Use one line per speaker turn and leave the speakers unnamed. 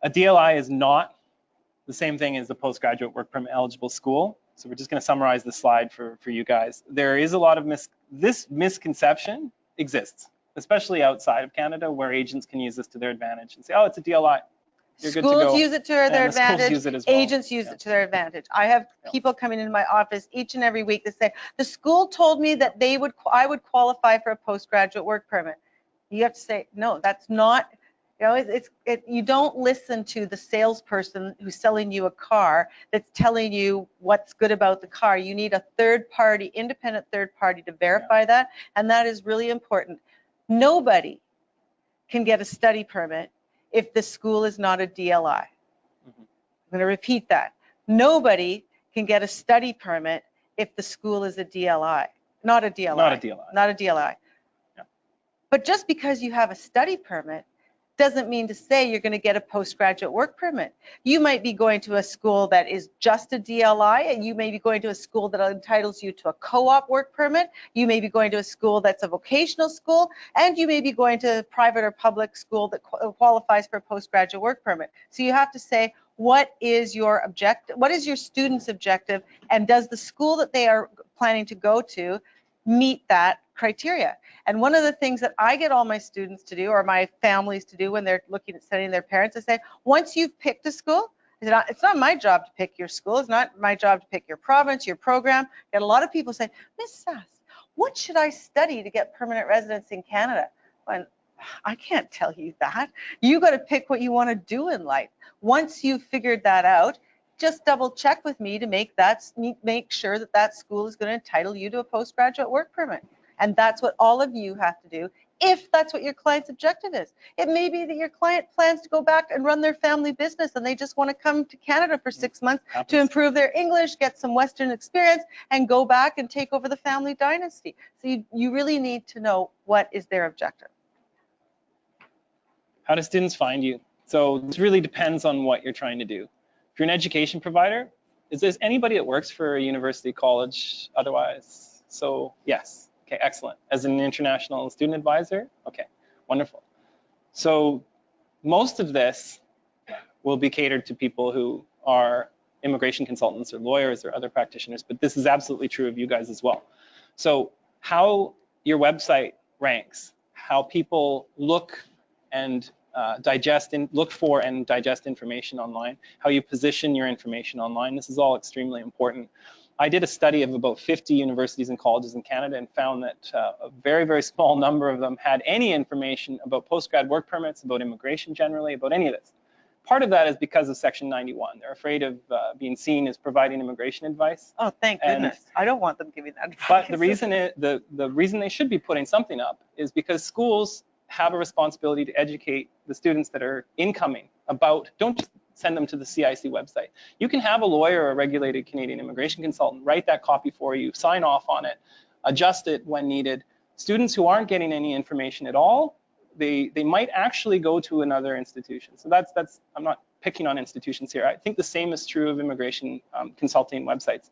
A DLI is not the same thing as the postgraduate work permit eligible school. So we're just going to summarize the slide for you guys. There is a lot of this misconception exists, especially outside of Canada, where agents can use this to their advantage and say, oh, it's a DLI. You're good to go.
Schools use it to their advantage.
Use it as well.
Agents use it to their advantage. I have people coming into my office each and every week that say, the school told me that I would qualify for a postgraduate work permit. You have to say, no, that's not. You know, you don't listen to the salesperson who's selling you a car that's telling you what's good about the car. You need a third party, independent third party to verify that, and that is really important. Nobody can get a study permit if the school is not a DLI. I'm going to repeat that. Nobody can get a study permit if the school is a DLI, not a DLI.
Not a DLI.
Not a DLI.
Yeah.
But just because you have a study permit doesn't mean to say you're going to get a postgraduate work permit. You might be going to a school that is just a DLI, and you may be going to a school that entitles you to a co-op work permit. You may be going to a school that's a vocational school, and you may be going to a private or public school that qualifies for a postgraduate work permit. So you have to say, what is your objective? What is your student's objective? And does the school that they are planning to go to meet that criteria? And one of the things that I get all my students to do, or my families to do when they're looking at sending their parents, I say, once you've picked a school, it's not my job to pick your school. It's not my job to pick your province, your program. I get a lot of people say, Miss Sass, what should I study to get permanent residence in Canada? And I can't tell you that. You got to pick what you want to do in life. Once you've figured that out, just double check with me to make sure that that school is going to entitle you to a postgraduate work permit. And that's what all of you have to do if that's what your client's objective is. It may be that your client plans to go back and run their family business and they just want to come to Canada for 6 months to improve their English, get some Western experience, and go back and take over the family dynasty. So you really need to know what is their objective.
How do students find you? So this really depends on what you're trying to do. If you're an education provider, is there anybody that works for a university, college, otherwise? So yes. Okay, excellent. As an international student advisor? Okay, wonderful. So most of this will be catered to people who are immigration consultants or lawyers or other practitioners, but this is absolutely true of you guys as well. So how your website ranks, how people look and look for and digest information online, how you position your information online, this is all extremely important. I did a study of about 50 universities and colleges in Canada and found that a very, very small number of them had any information about postgrad work permits, about immigration generally, about any of this. Part of that is because of Section 91. They're afraid of being seen as providing immigration advice.
Oh, thank goodness. I don't want them giving that advice.
But the reason they should be putting something up is because schools have a responsibility to educate the students that are incoming about, don't just send them to the CIC website. You can have a lawyer or a regulated Canadian immigration consultant write that copy for you, sign off on it, adjust it when needed. Students who aren't getting any information at all, they might actually go to another institution. So that's I'm not picking on institutions here. I think the same is true of immigration consulting websites.